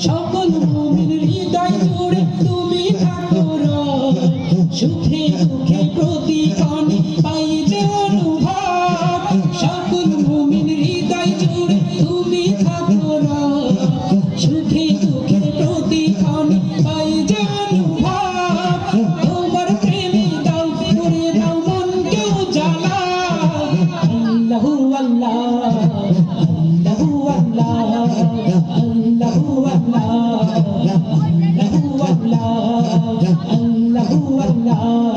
সকল মুমিন হৃদয় জুড়ে তুমি ঠাকুর সুখে দুঃখে প্রতিক্ষণে পাই যে অনুভব সকল মুমিন হৃদয় জুড়ে তুমি ঠাকুর সুখে দুঃখে প্রতিক্ষণে পাই যে অনুভব তোমার প্রেমে দাও করে দাও মনকে উজালা আল্লাহু আল্লাহ আল্লাহু আল্লাহ আল্লাহু আল্লাহ আল্লাহু আল্লাহ আল্লাহু আল্লাহ